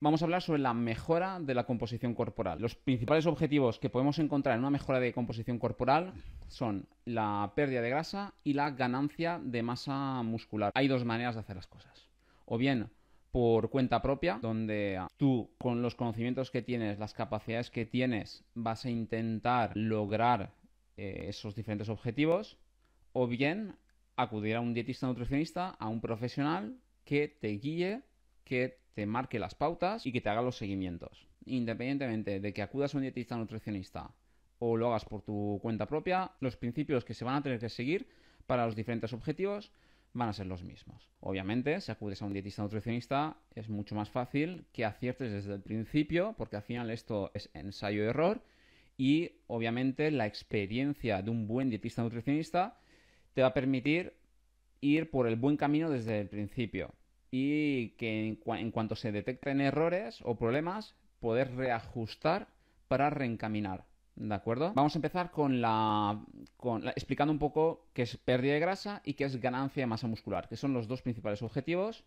vamos a hablar sobre la mejora de la composición corporal. Los principales objetivos que podemos encontrar en una mejora de composición corporal son la pérdida de grasa y la ganancia de masa muscular. Hay dos maneras de hacer las cosas. O bien por cuenta propia, donde tú con los conocimientos que tienes, las capacidades que tienes, vas a intentar lograr esos diferentes objetivos, o bien acudir a un dietista nutricionista, a un profesional que te guíe, que te marque las pautas y que te haga los seguimientos. Independientemente de que acudas a un dietista nutricionista o lo hagas por tu cuenta propia, los principios que se van a tener que seguir para los diferentes objetivos van a ser los mismos. Obviamente, si acudes a un dietista nutricionista, es mucho más fácil que aciertes desde el principio, porque al final esto es ensayo-error, y obviamente la experiencia de un buen dietista nutricionista te va a permitir ir por el buen camino desde el principio y que en cuanto se detecten errores o problemas, poder reajustar para reencaminar. ¿De acuerdo? Vamos a empezar explicando un poco qué es pérdida de grasa y qué es ganancia de masa muscular, que son los dos principales objetivos.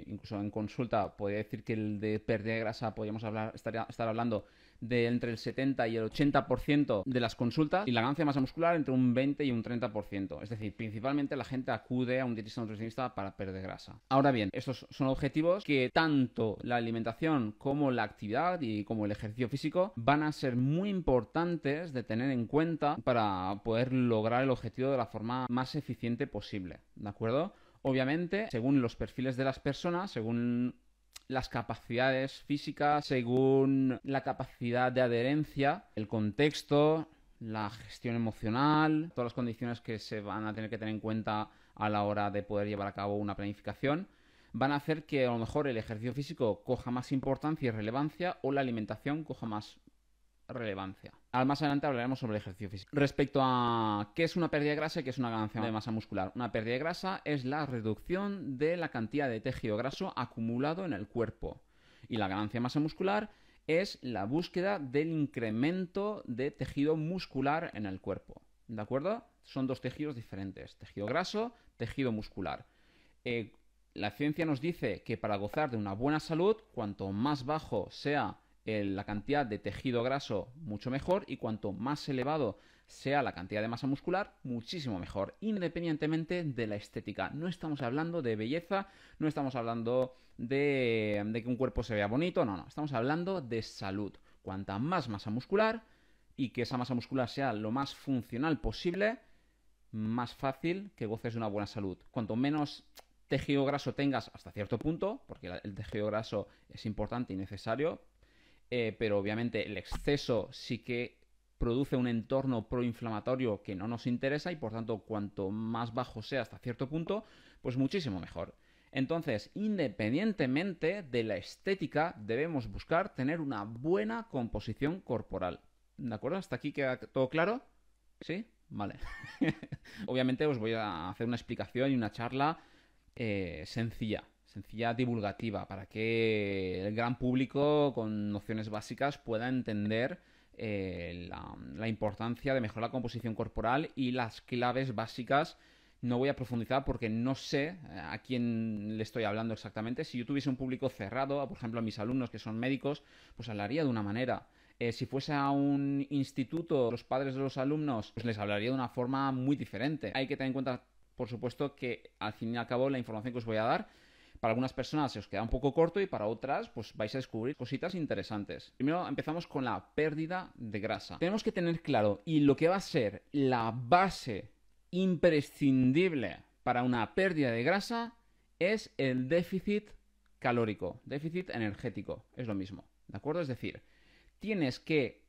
Incluso en consulta podría decir que el de pérdida de grasa podríamos estar hablando de entre el 70 y el 80% de las consultas, y la ganancia de masa muscular entre un 20 y un 30%. Es decir, principalmente la gente acude a un dietista nutricionista para perder grasa. Ahora bien, estos son objetivos que tanto la alimentación como la actividad y como el ejercicio físico van a ser muy importantes de tener en cuenta para poder lograr el objetivo de la forma más eficiente posible. ¿De acuerdo? Obviamente, según los perfiles de las personas, según las capacidades físicas, según la capacidad de adherencia, el contexto, la gestión emocional, todas las condiciones que se van a tener que tener en cuenta a la hora de poder llevar a cabo una planificación, van a hacer que a lo mejor el ejercicio físico coja más importancia y relevancia, o la alimentación coja más relevancia. Más adelante hablaremos sobre el ejercicio físico. Respecto a qué es una pérdida de grasa y qué es una ganancia de masa muscular. Una pérdida de grasa es la reducción de la cantidad de tejido graso acumulado en el cuerpo. Y la ganancia de masa muscular es la búsqueda del incremento de tejido muscular en el cuerpo. ¿De acuerdo? Son dos tejidos diferentes. Tejido graso, tejido muscular. La ciencia nos dice que para gozar de una buena salud, cuanto más bajo sea la cantidad de tejido graso, mucho mejor, y cuanto más elevado sea la cantidad de masa muscular, muchísimo mejor, independientemente de la estética. No estamos hablando de belleza, no estamos hablando de que un cuerpo se vea bonito, no, estamos hablando de salud. Cuanta más masa muscular, y que esa masa muscular sea lo más funcional posible, más fácil que goces de una buena salud. Cuanto menos tejido graso tengas hasta cierto punto, porque el tejido graso es importante y necesario, pero obviamente el exceso sí que produce un entorno proinflamatorio que no nos interesa, y por tanto cuanto más bajo sea hasta cierto punto, pues muchísimo mejor. Entonces, independientemente de la estética, debemos buscar tener una buena composición corporal. ¿De acuerdo? ¿Hasta aquí queda todo claro? ¿Sí? Vale. Obviamente os voy a hacer una explicación y una charla sencilla, divulgativa, para que el gran público con nociones básicas pueda entender la importancia de mejorar la composición corporal y las claves básicas. No voy a profundizar porque no sé a quién le estoy hablando exactamente. Si yo tuviese un público cerrado, por ejemplo a mis alumnos que son médicos, pues hablaría de una manera. Si fuese a un instituto, los padres de los alumnos, pues les hablaría de una forma muy diferente. Hay que tener en cuenta, por supuesto, que al fin y al cabo la información que os voy a dar, para algunas personas se os queda un poco corto y para otras pues vais a descubrir cositas interesantes. Primero empezamos con la pérdida de grasa. Tenemos que tener claro, y lo que va a ser la base imprescindible para una pérdida de grasa, es el déficit calórico, déficit energético, es lo mismo, ¿de acuerdo? Es decir, tienes que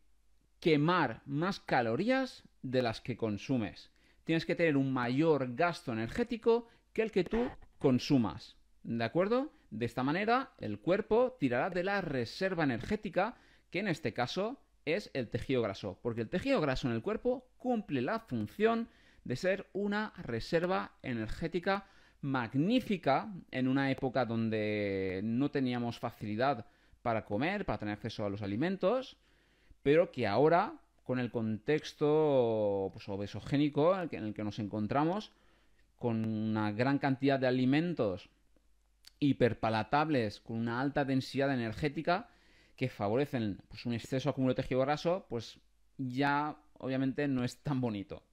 quemar más calorías de las que consumes. Tienes que tener un mayor gasto energético que el que tú consumas. ¿De acuerdo? De esta manera, el cuerpo tirará de la reserva energética, que en este caso es el tejido graso. Porque el tejido graso en el cuerpo cumple la función de ser una reserva energética magnífica en una época donde no teníamos facilidad para comer, para tener acceso a los alimentos, pero que ahora, con el contexto pues, obesogénico en el que nos encontramos, con una gran cantidad de alimentos hiperpalatables con una alta densidad energética que favorecen pues, un exceso acúmulo de tejido graso, pues ya obviamente no es tan bonito.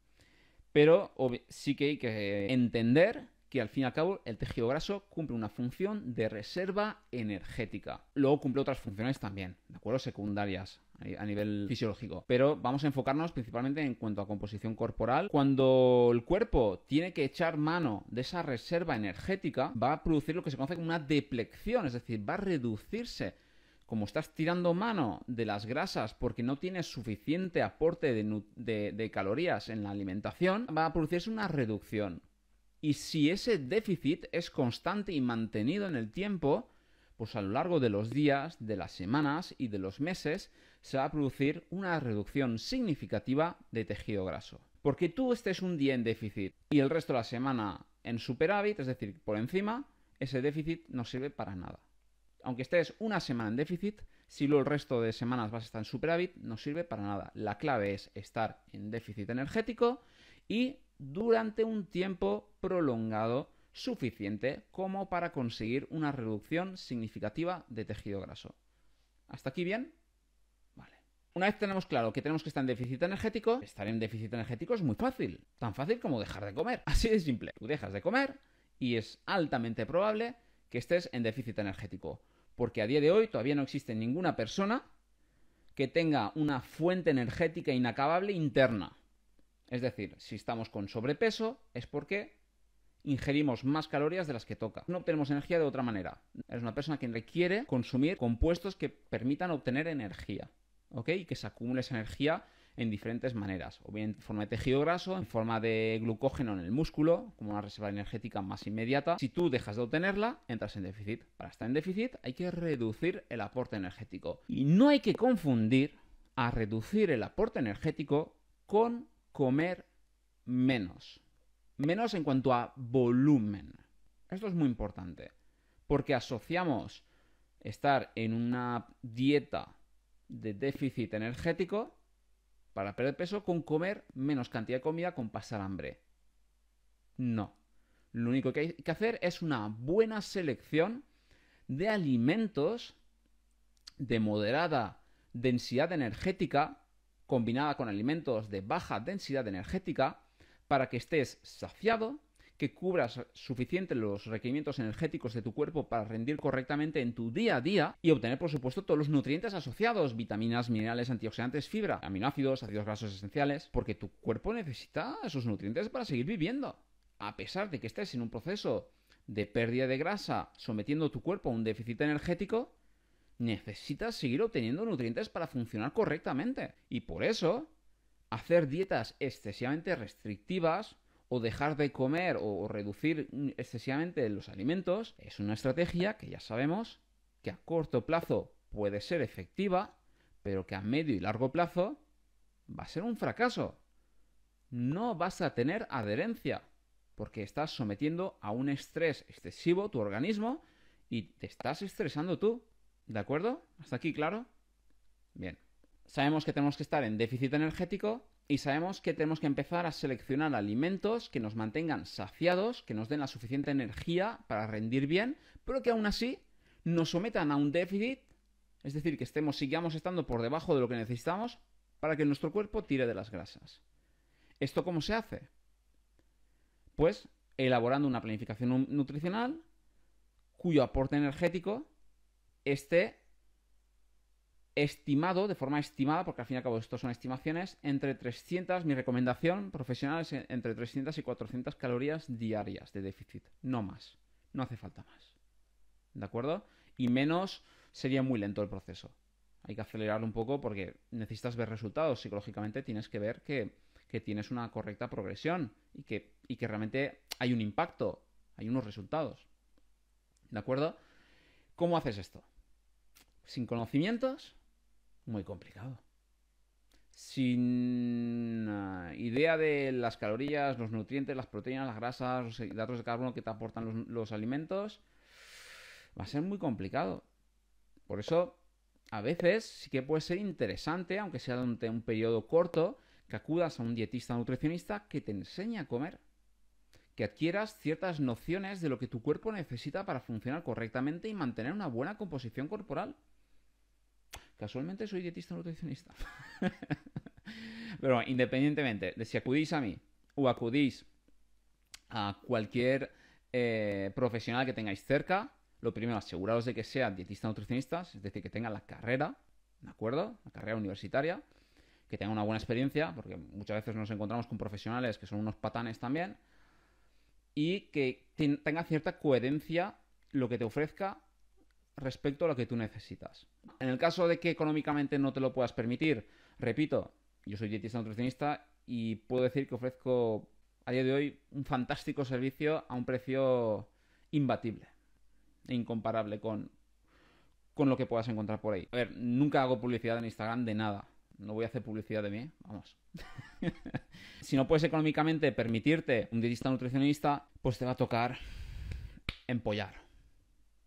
Pero sí que hay que entender que al fin y al cabo el tejido graso cumple una función de reserva energética. Luego cumple otras funciones también, ¿de acuerdo? Secundarias a nivel fisiológico. Pero vamos a enfocarnos principalmente en cuanto a composición corporal. Cuando el cuerpo tiene que echar mano de esa reserva energética, va a producir lo que se conoce como una deplección, es decir, va a reducirse. Como estás tirando mano de las grasas porque no tienes suficiente aporte de calorías en la alimentación, va a producirse una reducción. Y si ese déficit es constante y mantenido en el tiempo, pues a lo largo de los días, de las semanas y de los meses, se va a producir una reducción significativa de tejido graso. Porque tú estés un día en déficit y el resto de la semana en superávit, es decir, por encima, ese déficit no sirve para nada. Aunque estés una semana en déficit, si luego el resto de semanas vas a estar en superávit, no sirve para nada. La clave es estar en déficit energético y durante un tiempo prolongado suficiente como para conseguir una reducción significativa de tejido graso. ¿Hasta aquí bien? Vale. Una vez tenemos claro que tenemos que estar en déficit energético, estar en déficit energético es muy fácil. Tan fácil como dejar de comer. Así de simple. Tú dejas de comer y es altamente probable que estés en déficit energético. Porque a día de hoy todavía no existe ninguna persona que tenga una fuente energética inacabable interna. Es decir, si estamos con sobrepeso es porque ingerimos más calorías de las que toca. No obtenemos energía de otra manera. Es una persona que requiere consumir compuestos que permitan obtener energía, ¿ok? Y que se acumule esa energía en diferentes maneras, o bien en forma de tejido graso, en forma de glucógeno en el músculo, como una reserva energética más inmediata. Si tú dejas de obtenerla, entras en déficit. Para estar en déficit hay que reducir el aporte energético. Y no hay que confundir a reducir el aporte energético con comer menos. Menos en cuanto a volumen. Esto es muy importante, porque asociamos estar en una dieta de déficit energético para perder peso con comer menos cantidad de comida con pasar hambre. No. Lo único que hay que hacer es una buena selección de alimentos de moderada densidad energética combinada con alimentos de baja densidad energética para que estés saciado, que cubras suficiente los requerimientos energéticos de tu cuerpo para rendir correctamente en tu día a día y obtener, por supuesto, todos los nutrientes asociados, vitaminas, minerales, antioxidantes, fibra, aminoácidos, ácidos grasos esenciales, porque tu cuerpo necesita esos nutrientes para seguir viviendo. A pesar de que estés en un proceso de pérdida de grasa sometiendo tu cuerpo a un déficit energético, necesitas seguir obteniendo nutrientes para funcionar correctamente. Y por eso, hacer dietas excesivamente restrictivas o dejar de comer o reducir excesivamente los alimentos es una estrategia que ya sabemos que a corto plazo puede ser efectiva, pero que a medio y largo plazo va a ser un fracaso. No vas a tener adherencia porque estás sometiendo a un estrés excesivo tu organismo y te estás estresando tú. ¿De acuerdo? ¿Hasta aquí claro? Bien. Sabemos que tenemos que estar en déficit energético y sabemos que tenemos que empezar a seleccionar alimentos que nos mantengan saciados, que nos den la suficiente energía para rendir bien, pero que aún así nos sometan a un déficit, es decir, que sigamos estando por debajo de lo que necesitamos para que nuestro cuerpo tire de las grasas. ¿Esto cómo se hace? Pues elaborando una planificación nutricional cuyo aporte energético esté estimado, de forma estimada, porque al fin y al cabo esto son estimaciones, entre 300, mi recomendación profesional es entre 300 y 400 calorías diarias de déficit, no más, no hace falta más, ¿de acuerdo? Y menos sería muy lento el proceso, hay que acelerarlo un poco porque necesitas ver resultados, psicológicamente tienes que ver que tienes una correcta progresión y que realmente hay un impacto, hay unos resultados, ¿de acuerdo? ¿Cómo haces esto? Sin conocimientos, muy complicado. Sin idea de las calorías, los nutrientes, las proteínas, las grasas, los hidratos de carbono que te aportan los alimentos, va a ser muy complicado. Por eso, a veces sí que puede ser interesante, aunque sea durante un periodo corto, que acudas a un dietista nutricionista que te enseñe a comer, que adquieras ciertas nociones de lo que tu cuerpo necesita para funcionar correctamente y mantener una buena composición corporal. Casualmente soy dietista nutricionista. Pero independientemente de si acudís a mí o acudís a cualquier profesional que tengáis cerca, lo primero, aseguraos de que sean dietistas nutricionistas, es decir, que tengan la carrera, ¿de acuerdo? La carrera universitaria, que tengan una buena experiencia, porque muchas veces nos encontramos con profesionales que son unos patanes también, y que tenga cierta coherencia lo que te ofrezca respecto a lo que tú necesitas. En el caso de que económicamente no te lo puedas permitir, repito, yo soy dietista nutricionista y puedo decir que ofrezco a día de hoy un fantástico servicio a un precio imbatible e incomparable con lo que puedas encontrar por ahí. A ver, nunca hago publicidad en Instagram de nada. No voy a hacer publicidad de mí, vamos. Si no puedes económicamente permitirte un dietista nutricionista, pues te va a tocar empollar.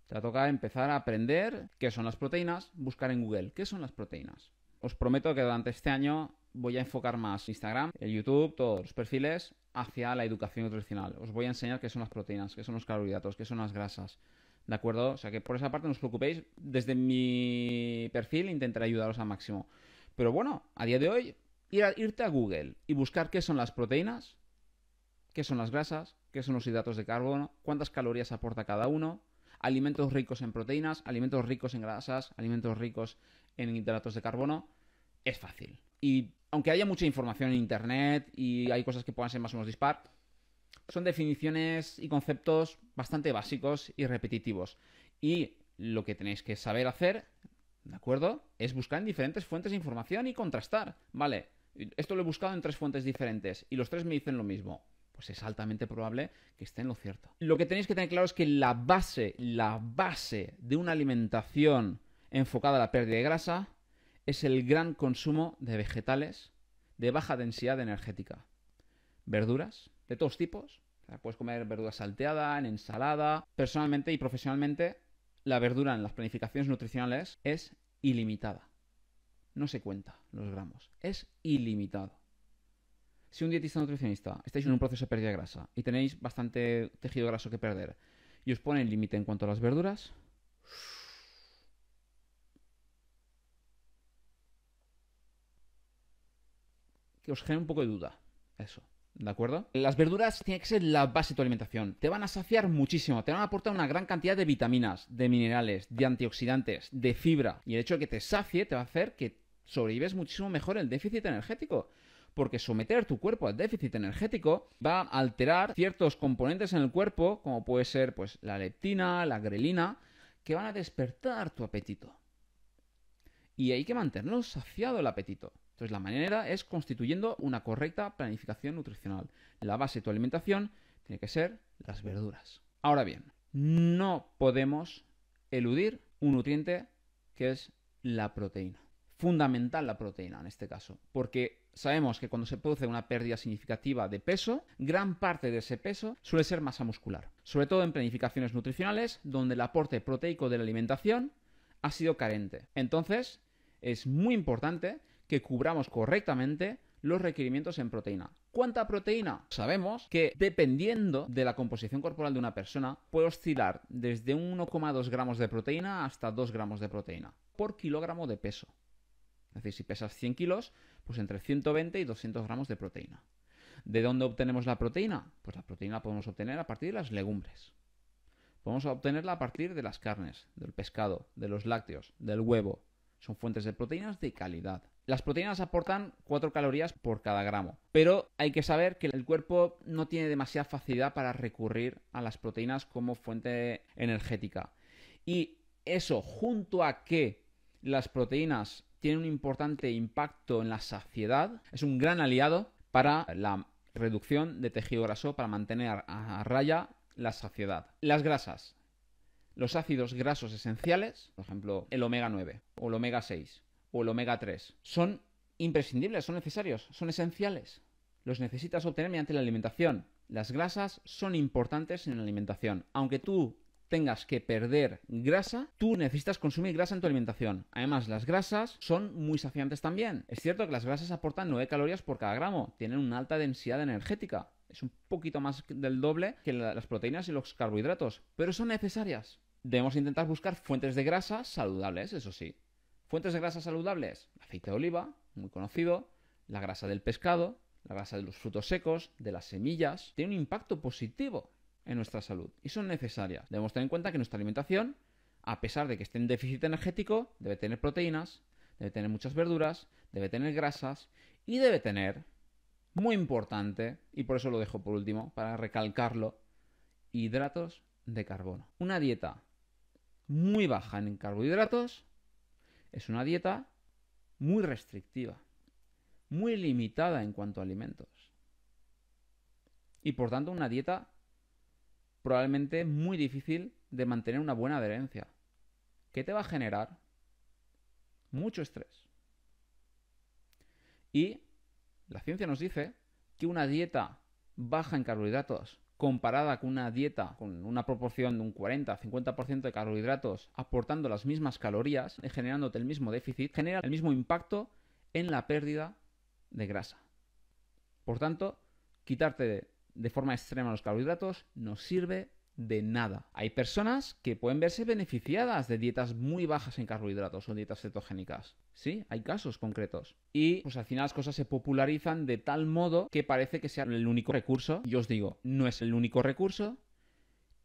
Te va a tocar empezar a aprender qué son las proteínas, buscar en Google qué son las proteínas. Os prometo que durante este año voy a enfocar más Instagram, el YouTube, todos los perfiles hacia la educación nutricional. Os voy a enseñar qué son las proteínas, qué son los carbohidratos, qué son las grasas. ¿De acuerdo? O sea que por esa parte no os preocupéis. Desde mi perfil intentaré ayudaros al máximo. Pero bueno, a día de hoy, irte a Google y buscar qué son las proteínas, qué son las grasas, qué son los hidratos de carbono, cuántas calorías aporta cada uno, alimentos ricos en proteínas, alimentos ricos en grasas, alimentos ricos en hidratos de carbono, es fácil. Y aunque haya mucha información en internet y hay cosas que puedan ser más o menos dispar, son definiciones y conceptos bastante básicos y repetitivos. Y lo que tenéis que saber hacer, ¿de acuerdo?, es buscar en diferentes fuentes de información y contrastar. Vale, esto lo he buscado en 3 fuentes diferentes y los 3 me dicen lo mismo. Pues es altamente probable que esté en lo cierto. Lo que tenéis que tener claro es que la base de una alimentación enfocada a la pérdida de grasa es el gran consumo de vegetales de baja densidad energética. Verduras de todos tipos. O sea, puedes comer verdura salteada, en ensalada. Personalmente y profesionalmente, la verdura en las planificaciones nutricionales es ilimitada. No se cuenta los gramos. Es ilimitado. Si un dietista nutricionista estáis en un proceso de pérdida de grasa y tenéis bastante tejido graso que perder y os pone el límite en cuanto a las verduras, que os genere un poco de duda. Eso. ¿De acuerdo? Las verduras tienen que ser la base de tu alimentación. Te van a saciar muchísimo. Te van a aportar una gran cantidad de vitaminas, de minerales, de antioxidantes, de fibra. Y el hecho de que te sacie te va a hacer que sobrevives muchísimo mejor el déficit energético. Porque someter tu cuerpo al déficit energético va a alterar ciertos componentes en el cuerpo, como puede ser pues, la leptina, la grelina, que van a despertar tu apetito. Y hay que mantenerlo saciado el apetito. Entonces la manera es constituyendo una correcta planificación nutricional. La base de tu alimentación tiene que ser las verduras. Ahora bien, no podemos eludir un nutriente que es la proteína. Fundamental la proteína en este caso, porque sabemos que cuando se produce una pérdida significativa de peso, gran parte de ese peso suele ser masa muscular, sobre todo en planificaciones nutricionales donde el aporte proteico de la alimentación ha sido carente. Entonces, es muy importante que cubramos correctamente los requerimientos en proteína. ¿Cuánta proteína? Sabemos que dependiendo de la composición corporal de una persona puede oscilar desde 1,2 gramos de proteína hasta 2 gramos de proteína por kilogramo de peso. Es decir, si pesas 100 kilos, pues entre 120 y 200 gramos de proteína. ¿De dónde obtenemos la proteína? Pues la proteína la podemos obtener a partir de las legumbres. Podemos obtenerla a partir de las carnes, del pescado, de los lácteos, del huevo. Son fuentes de proteínas de calidad. Las proteínas aportan 4 calorías por cada gramo, pero hay que saber que el cuerpo no tiene demasiada facilidad para recurrir a las proteínas como fuente energética. Y eso, junto a que las proteínas tienen un importante impacto en la saciedad, es un gran aliado para la reducción de tejido graso, para mantener a raya la saciedad. Las grasas. Los ácidos grasos esenciales, por ejemplo, el omega 9 o el omega 6 o el omega 3, son imprescindibles, son necesarios, son esenciales. Los necesitas obtener mediante la alimentación. Las grasas son importantes en la alimentación. Aunque tú tengas que perder grasa, tú necesitas consumir grasa en tu alimentación. Además, las grasas son muy saciantes también. Es cierto que las grasas aportan 9 calorías por cada gramo, tienen una alta densidad energética. Es un poquito más del doble que las proteínas y los carbohidratos, pero son necesarias. Debemos intentar buscar fuentes de grasa saludables, eso sí. Fuentes de grasa saludables, aceite de oliva, muy conocido, la grasa del pescado, la grasa de los frutos secos, de las semillas. Tiene un impacto positivo en nuestra salud y son necesarias. Debemos tener en cuenta que nuestra alimentación, a pesar de que esté en déficit energético, debe tener proteínas, debe tener muchas verduras, debe tener grasas y debe tener, muy importante, y por eso lo dejo por último, para recalcarlo, hidratos de carbono. Una dieta muy baja en carbohidratos es una dieta muy restrictiva, muy limitada en cuanto a alimentos. Y por tanto una dieta probablemente muy difícil de mantener una buena adherencia. ¿Qué te va a generar? Mucho estrés. Y la ciencia nos dice que una dieta baja en carbohidratos comparada con una dieta con una proporción de un 40-50% de carbohidratos aportando las mismas calorías, generándote el mismo déficit, genera el mismo impacto en la pérdida de grasa. Por tanto, quitarte de forma extrema los carbohidratos no sirve de nada. Hay personas que pueden verse beneficiadas de dietas muy bajas en carbohidratos o dietas cetogénicas. Sí, hay casos concretos. Y pues al final las cosas se popularizan de tal modo que parece que sea el único recurso. Yo os digo, no es el único recurso,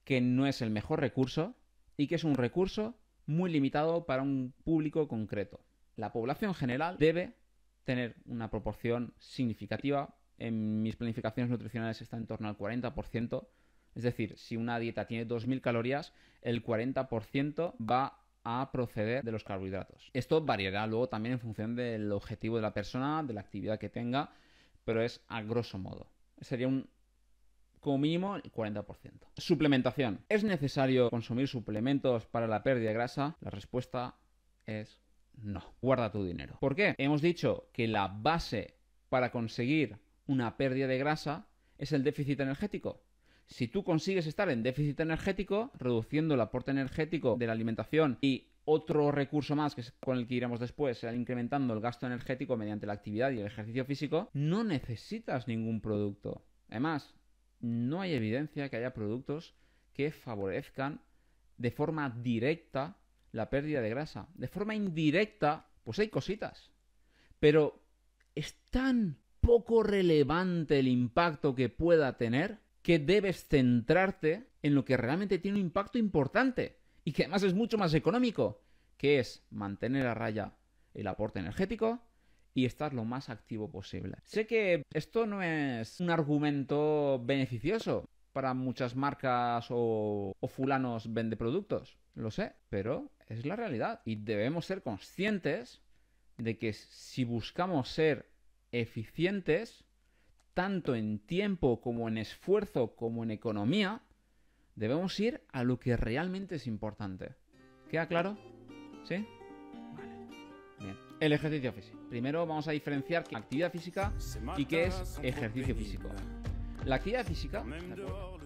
que no es el mejor recurso y que es un recurso muy limitado para un público concreto. La población general debe tener una proporción significativa. En mis planificaciones nutricionales está en torno al 40%. Es decir, si una dieta tiene 2.000 calorías, el 40% va a proceder de los carbohidratos. Esto variará luego también en función del objetivo de la persona, de la actividad que tenga, pero es a grosso modo. Sería como mínimo el 40%. Suplementación. ¿Es necesario consumir suplementos para la pérdida de grasa? La respuesta es no. Guarda tu dinero. ¿Por qué? Hemos dicho que la base para conseguir una pérdida de grasa es el déficit energético. Si tú consigues estar en déficit energético, reduciendo el aporte energético de la alimentación y otro recurso más, que es con el que iremos después, será incrementando el gasto energético mediante la actividad y el ejercicio físico, no necesitas ningún producto. Además, no hay evidencia que haya productos que favorezcan de forma directa la pérdida de grasa. De forma indirecta, pues hay cositas. Pero es tan poco relevante el impacto que pueda tener que debes centrarte en lo que realmente tiene un impacto importante y que además es mucho más económico, que es mantener a raya el aporte energético y estar lo más activo posible. Sé que esto no es un argumento beneficioso para muchas marcas o fulanos vende productos, lo sé, pero es la realidad y debemos ser conscientes de que si buscamos ser eficientes, tanto en tiempo como en esfuerzo como en economía, debemos ir a lo que realmente es importante. ¿Queda claro? ¿Sí? Vale. Bien. El ejercicio físico. Primero vamos a diferenciar qué es actividad física y qué es ejercicio físico. La actividad física, ¿de acuerdo?,